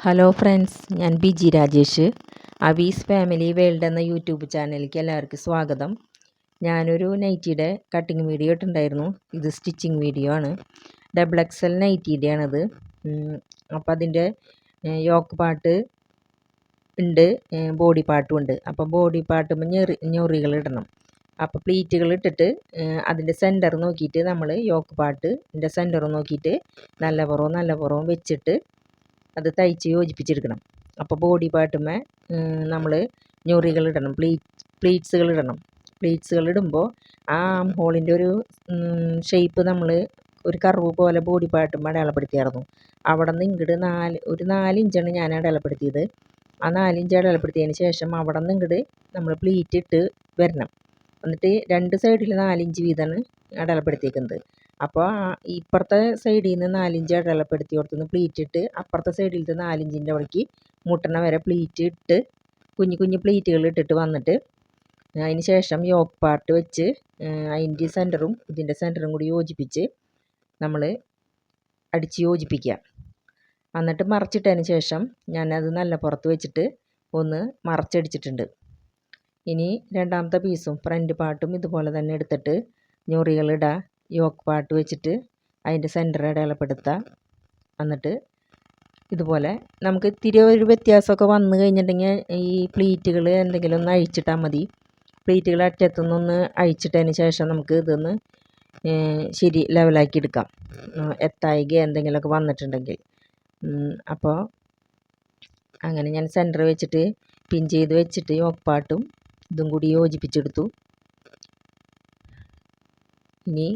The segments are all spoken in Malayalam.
ഹലോ ഫ്രണ്ട്സ്, ഞാൻ ബിജി രാജേഷ്. അവീസ് ഫാമിലി വേൾഡ് എന്ന യൂട്യൂബ് ചാനലിലേക്ക് എല്ലാവർക്കും സ്വാഗതം. ഞാനൊരു നൈറ്റിയുടെ കട്ടിങ് വീഡിയോ ഇട്ടുണ്ടായിരുന്നു. ഇത് സ്റ്റിച്ചിങ് വീഡിയോ ആണ്. ഡബിൾ എക്സൽ നൈറ്റിയുടെ ആണത്. അപ്പോൾ അതിൻ്റെ യോക്ക് പാർട്ട് ഉണ്ട്, ബോഡി പാർട്ടും ഉണ്ട്. അപ്പോൾ ബോഡി പാർട്ടുമ്പോൾ ഞൊറികൾ ഇടണം. അപ്പോൾ പ്ലീറ്റുകൾ ഇട്ടിട്ട് അതിൻ്റെ സെൻറ്റർ നോക്കിയിട്ട് നമ്മൾ യോക്ക് പാർട്ടിൻ്റെ സെൻറ്റർ നോക്കിയിട്ട് നല്ല പുറവും വെച്ചിട്ട് അത് തയ്ച്ച് യോജിപ്പിച്ചെടുക്കണം. അപ്പോൾ ബോഡി പാർട്ടുമേ നമ്മൾ ഞൊറികൾ ഇടണം, പ്ലീറ്റ്സുകൾ ഇടണം. പ്ലീറ്റ്സുകൾ ഇടുമ്പോൾ ആ ആം ഹോളിൻ്റെ ഒരു ഷേപ്പ് നമ്മൾ ഒരു കർവ് പോലെ ബോഡി പാർട്ടുമ്പോൾ അടയാളപ്പെടുത്തിയായിരുന്നു. അവിടെ നിന്ന് ഇങ്ങോട്ട് ഒരു 4 ഇഞ്ചാണ് ഞാൻ അടയാളപ്പെടുത്തിയത്. ആ 4 ഇഞ്ച് അടയാളപ്പെടുത്തിയതിന് ശേഷം അവിടെ നിന്ന് ഇങ്ങോട്ട് നമ്മൾ പ്ലീറ്റ് ഇട്ട് വരണം. എന്നിട്ട് 2 സൈഡിൽ 4 ഇഞ്ച് വീതമാണ് അടയാളപ്പെടുത്തിയേക്കുന്നത്. അപ്പോൾ ഇപ്പുറത്തെ സൈഡിൽ നിന്ന് 4 ഇഞ്ച് അടയാളപ്പെടുത്തി കൊടുത്തുനിന്ന് പ്ലീറ്റ് ഇട്ട് അപ്പുറത്തെ സൈഡിലത്തെ 4 ഇഞ്ചിൻ്റെ അവിടേക്ക് മുട്ടണ വരെ പ്ലീറ്റ് ഇട്ട് കുഞ്ഞു പ്ലീറ്റുകൾ ഇട്ടിട്ട് വന്നിട്ട് അതിന് ശേഷം യോക്ക് പാർട്ട് വെച്ച് അതിൻ്റെ സെൻറ്ററും ഇതിൻ്റെ സെൻറ്ററും കൂടി യോജിപ്പിച്ച് നമ്മൾ അടിച്ച് യോജിപ്പിക്കുക. എന്നിട്ട് മറച്ചിട്ടതിന് ശേഷം ഞാനത് നല്ല പുറത്ത് വെച്ചിട്ട് ഒന്ന് മറച്ചടിച്ചിട്ടുണ്ട്. ഇനി രണ്ടാമത്തെ പീസും ഫ്രണ്ട് പാർട്ടും ഇതുപോലെ തന്നെ എടുത്തിട്ട് ഞൊറികളിടുക, യോക്ക് പാർട്ട് വെച്ചിട്ട് അതിൻ്റെ സെൻറ്റർ അടയാളപ്പെടുത്തുക. എന്നിട്ട് ഇതുപോലെ നമുക്ക് ഇത്തിരി ഒരു വ്യത്യാസമൊക്കെ വന്നു കഴിഞ്ഞിട്ടുണ്ടെങ്കിൽ ഈ പ്ലീറ്റുകൾ എന്തെങ്കിലും ഒന്ന് അഴിച്ചിട്ടാൽ മതി. പ്ലീറ്റുകൾ അറ്റത്തുനിന്നൊന്ന് അഴിച്ചിട്ടതിന് ശേഷം നമുക്ക് ഇതൊന്ന് ശരി ലെവലാക്കി എടുക്കാം, എത്തായിക എന്തെങ്കിലുമൊക്കെ വന്നിട്ടുണ്ടെങ്കിൽ. അപ്പോൾ അങ്ങനെ ഞാൻ സെൻറ്റർ വെച്ചിട്ട് പിൻ ചെയ്ത് വെച്ചിട്ട് യോക്ക് പാർട്ടും ഇതും കൂടി യോജിപ്പിച്ചെടുത്തു. ഇനി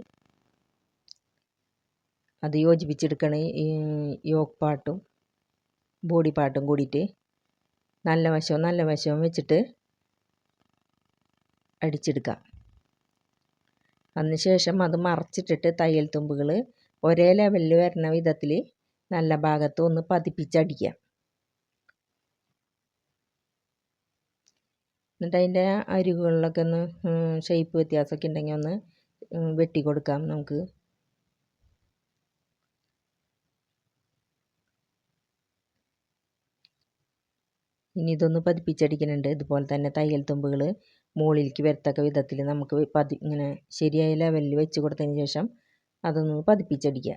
അത് യോജിപ്പിച്ചെടുക്കണ യോക്ക് പാർട്ടും ബോഡി പാർട്ടും കൂടിയിട്ട് നല്ല വശവും വെച്ചിട്ട് അടിച്ചെടുക്കാം. അതിനുശേഷം അത് മറച്ചിട്ടിട്ട് തയ്യൽ തുമ്പുകൾ ഒരേ ലെവലിൽ വരുന്ന വിധത്തിൽ നല്ല ഭാഗത്ത് ഒന്ന് പതിപ്പിച്ചടിക്കാം. എന്നിട്ട് അതിൻ്റെ അരികുകളിലൊക്കെ ഒന്ന് ഷേപ്പ് വ്യത്യാസമൊക്കെ ഉണ്ടെങ്കിൽ ഒന്ന് വെട്ടി കൊടുക്കാം നമുക്ക്. ഇനി ഇതൊന്ന് പതിപ്പിച്ചടിക്കുന്നുണ്ട്. ഇതുപോലെ തന്നെ തയ്യൽ തുമ്പുകൾ മുകളിലേക്ക് വരത്തക്ക വിധത്തിൽ നമുക്ക് ഇങ്ങനെ ശരിയായ ലെവലിൽ വെച്ച് കൊടുത്തതിന് ശേഷം അതൊന്ന് പതിപ്പിച്ചടിക്കുക.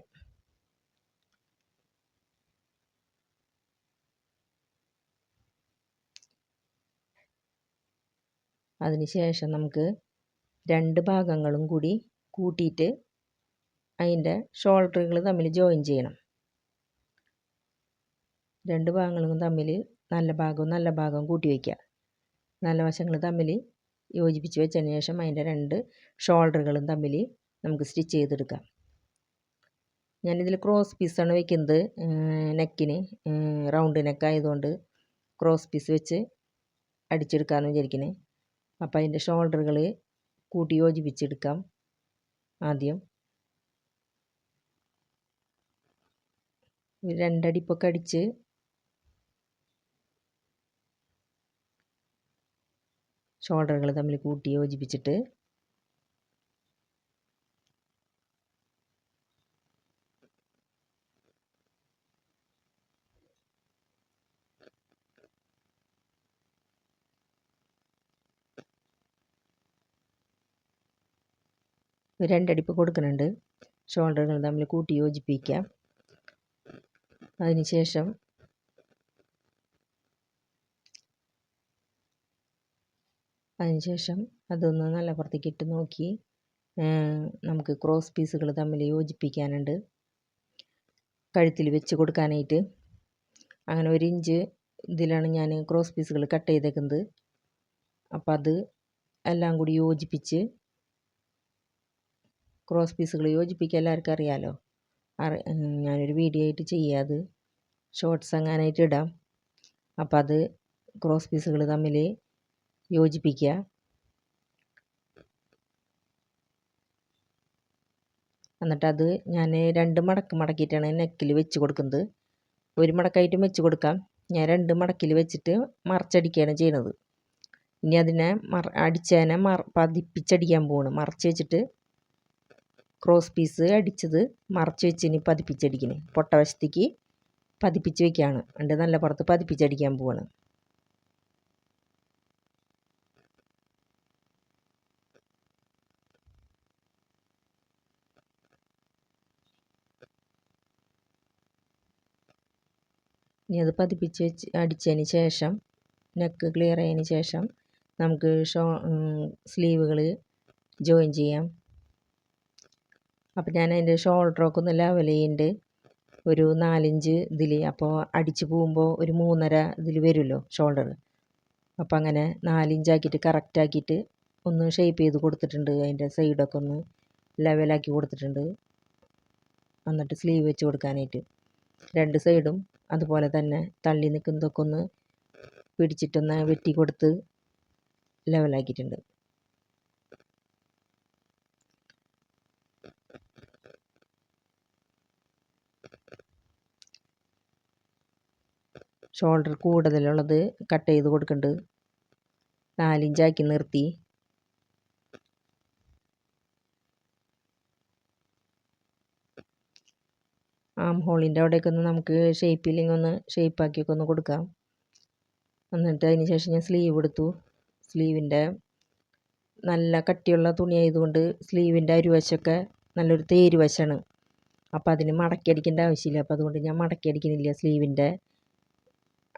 അതിന് ശേഷം നമുക്ക് 2 ഭാഗങ്ങളും കൂടി കൂട്ടിയിട്ട് അതിൻ്റെ ഷോൾഡറുകൾ തമ്മിൽ ജോയിൻ ചെയ്യണം. 2 ഭാഗങ്ങളും തമ്മിൽ നല്ല ഭാഗവും കൂട്ടി വയ്ക്കുക. നല്ല വശങ്ങൾ തമ്മിൽ യോജിപ്പിച്ച് വെച്ചതിന് ശേഷം അതിൻ്റെ 2 ഷോൾഡറുകളും തമ്മിൽ നമുക്ക് സ്റ്റിച്ച് ചെയ്തെടുക്കാം. ഞാനിതിൽ ക്രോസ് പീസാണ് വയ്ക്കുന്നത്. നെക്കിന് റൗണ്ട് നെക്കായതുകൊണ്ട് ക്രോസ് പീസ് വെച്ച് അടിച്ചെടുക്കാമെന്ന് വിചാരിക്കുന്നത്. അപ്പോൾ അതിൻ്റെ ഷോൾഡറുകൾ കൂട്ടി യോജിപ്പിച്ചെടുക്കാം. ആദ്യം 2 അടിപ്പൊക്കെ അടിച്ച് ഷോൾഡറുകൾ തമ്മിൽ കൂട്ടി യോജിപ്പിച്ചിട്ട് രണ്ടടിപ്പ് കൊടുക്കുന്നുണ്ട്. ഷോൾഡറുകൾ തമ്മിൽ കൂട്ടി യോജിപ്പിക്കുക. അതിനുശേഷം അതൊന്ന് നല്ല പുറത്തേക്ക് ഇട്ട് നോക്കി നമുക്ക് ക്രോസ് പീസുകൾ തമ്മിൽ യോജിപ്പിക്കാനുണ്ട്, കഴുത്തിൽ വെച്ച് കൊടുക്കാനായിട്ട്. അങ്ങനെ 1 ഇഞ്ച് ഇതിലാണ് ഞാൻ ക്രോസ് പീസുകൾ കട്ട് ചെയ്തേക്കുന്നത്. അപ്പം അത് എല്ലാം കൂടി യോജിപ്പിച്ച് ക്രോസ് പീസുകൾ യോജിപ്പിക്കുക എല്ലാവർക്കും അറിയാമല്ലോ. ഞാനൊരു വീഡിയോ ആയിട്ട് ചെയ്യാതെ ഷോർട്സ് അങ്ങനായിട്ട് ഇടാം. അപ്പം അത് ക്രോസ് പീസുകൾ തമ്മിൽ യോജിപ്പിക്കുക. എന്നിട്ടത് ഞാൻ 2 മടക്കിയിട്ടാണ് നെക്കിൽ വെച്ച് കൊടുക്കുന്നത്. 1 മടക്കായിട്ടും വെച്ച് കൊടുക്കാം. ഞാൻ 2 മടക്കിൽ വെച്ചിട്ട് മറച്ചടിക്കുകയാണ് ചെയ്യുന്നത്. ഇനി അതിനെ അടിച്ചതിനെ പതിപ്പിച്ചടിക്കാൻ പോവാണ്. മറച്ച് വെച്ചിട്ട് ക്രോസ് പീസ് അടിച്ചത് മറച്ച് വെച്ച് ഇനി പതിപ്പിച്ചടിക്കണേ. പൊട്ടവശത്തേക്ക് പതിപ്പിച്ച് വെക്കുകയാണ്. എന്നിട്ട് നല്ല പുറത്ത് പതിപ്പിച്ചടിക്കാൻ പോവാണ്. ഇനി അത് പതിപ്പിച്ച് വെച്ച് അടിച്ചതിന് ശേഷം നെക്ക് ക്ലിയർ ആയതിന് ശേഷം നമുക്ക് സ്ലീവുകൾ ജോയിൻ ചെയ്യാം. അപ്പോൾ ഞാൻ അതിൻ്റെ ഷോൾഡറൊക്കെ ഒന്ന് ലെവൽ ചെയ്യുന്നുണ്ട്. ഒരു 4 ഇഞ്ച് ഇതിൽ. അപ്പോൾ അടിച്ച് പോകുമ്പോൾ ഒരു 3.5 ഇതിൽ വരുമല്ലോ ഷോൾഡർ. അപ്പോൾ അങ്ങനെ 4 ഇഞ്ചാക്കിയിട്ട് കറക്റ്റാക്കിയിട്ട് ഒന്ന് ഷേപ്പ് ചെയ്ത് കൊടുത്തിട്ടുണ്ട്. അതിൻ്റെ സൈഡൊക്കെ ഒന്ന് ലെവലാക്കി കൊടുത്തിട്ടുണ്ട്. എന്നിട്ട് സ്ലീവ് വെച്ച് കൊടുക്കാനായിട്ട് 2 സൈഡും അതുപോലെ തന്നെ തള്ളി നിൽക്കുന്നതൊക്കെ ഒന്ന് പിടിച്ചിട്ടൊന്ന് വെട്ടി കൊടുത്ത് ലെവലാക്കിയിട്ടുണ്ട്. ഷോൾഡർ കൂടുതലുള്ളത് കട്ട് ചെയ്ത് കൊടുക്കുന്നുണ്ട്. 4 ഇഞ്ചാക്കി നിർത്തി. ആം ഹോളിൻ്റെ അവിടെയൊക്കെ ഒന്ന് നമുക്ക് ഷേപ്പില്ലെങ്കിൽ ഒന്ന് ഷേപ്പാക്കിയൊക്കെ ഒന്ന് കൊടുക്കാം. എന്നിട്ട് അതിന് ശേഷം ഞാൻ സ്ലീവ് എടുത്തു. സ്ലീവിൻ്റെ നല്ല കട്ടിയുള്ള തുണി ആയതുകൊണ്ട് സ്ലീവിൻ്റെ അരുവശമൊക്കെ നല്ലൊരു തേര് വശമാണ്. അപ്പോൾ അതിന് മടക്കി അടിക്കേണ്ട ആവശ്യമില്ല. അപ്പോൾ അതുകൊണ്ട് ഞാൻ മടക്കി അടിക്കുന്നില്ല സ്ലീവിൻ്റെ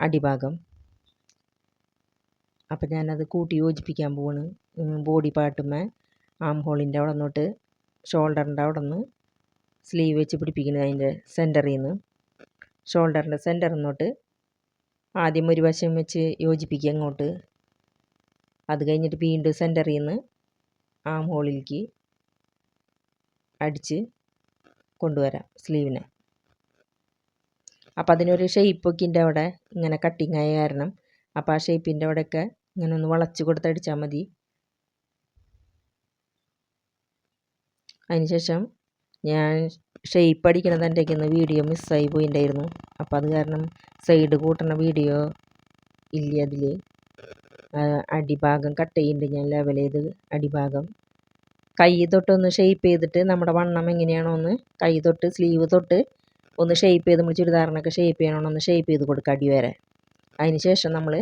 അടിഭാഗം. അപ്പോൾ ഞാനത് കൂട്ടി യോജിപ്പിക്കാൻ പോവാണ്. ബോഡി പാർട്ടുമ്മേ ആം ഹോളിൻ്റെ അവിടെ നിന്നോട്ട് ഷോൾഡറിൻ്റെ അവിടെ നിന്ന് സ്ലീവ് വെച്ച് പിടിപ്പിക്കുന്നത്. അതിൻ്റെ സെൻറ്ററിൽ നിന്ന് ഷോൾഡറിൻ്റെ സെൻറ്ററിൽ നിന്നോട്ട് ആദ്യം ഒരു വശം വെച്ച് യോജിപ്പിക്കുക അങ്ങോട്ട്. അത് കഴിഞ്ഞിട്ട് വീണ്ടും സെൻറ്ററിൽ നിന്ന് ആം ഹോളിലേക്ക് അടിച്ച് കൊണ്ടുവരാം സ്ലീവിനെ. അപ്പോൾ അതിനൊരു ഷേപ്പൊക്കെ ഉണ്ട് അവിടെ ഇങ്ങനെ കട്ടിങ് ആയ കാരണം. അപ്പോൾ ആ ഷേപ്പിൻ്റെ അവിടെയൊക്കെ ഇങ്ങനെ ഒന്ന് വളച്ച് കൊടുത്തടിച്ചാൽ മതി. അതിനുശേഷം ഞാൻ ഷേപ്പ് അടിക്കണത് എൻ്റെ വീഡിയോ മിസ്സായി പോയിട്ടുണ്ടായിരുന്നു. അപ്പോൾ അത് കാരണം സൈഡ് കൂട്ടുന്ന വീഡിയോ ഇല്ല അതിൽ. അടിഭാഗം കട്ട് ചെയ്യുന്നുണ്ട് ഞാൻ ലെവൽ ചെയ്ത് അടിഭാഗം. കൈ തൊട്ടൊന്ന് ഷേപ്പ് ചെയ്തിട്ട് നമ്മുടെ വണ്ണം എങ്ങനെയാണോ ഒന്ന് കൈ തൊട്ട് സ്ലീവ് തൊട്ട് ഒന്ന് ഷേപ്പ് ചെയ്ത് നമ്മൾ ചുരിദാറിനൊക്കെ ഷേപ്പ് ചെയ്യണമെന്ന് ഒന്ന് ഷേപ്പ് ചെയ്ത് കൊടുക്കുക അടി വരെ. അതിന് ശേഷം നമ്മൾ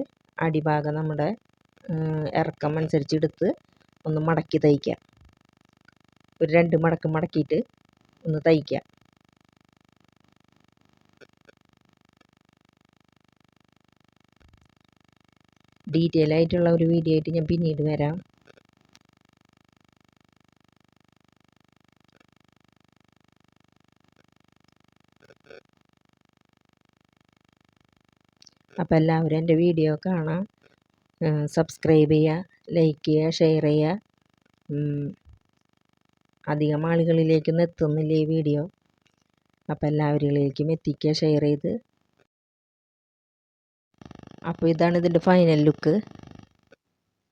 അടിഭാഗം നമ്മുടെ ഇറക്കം അനുസരിച്ച് എടുത്ത് ഒന്ന് മടക്കി തയ്ക്കുക. ഒരു 2 മടക്ക് മടക്കിയിട്ട് ഒന്ന് തയ്ക്കുക. ഡീറ്റെയിൽ ആയിട്ടുള്ള ഒരു വീഡിയോ ആയിട്ട് ഞാൻ പിന്നീട് വരാം. അപ്പോൾ എല്ലാവരും എൻ്റെ വീഡിയോ കാണാം, സബ്സ്ക്രൈബ് ചെയ്യുക, ലൈക്ക് ചെയ്യുക, ഷെയർ ചെയ്യുക. അധികം ആളുകളിലേക്കൊന്നും എത്തുന്നില്ല ഈ വീഡിയോ. അപ്പോൾ എല്ലാവരിലേക്കും എത്തിക്കുക ഷെയർ ചെയ്ത്. അപ്പോൾ ഇതാണ് ഇതിൻ്റെ ഫൈനൽ ലുക്ക്.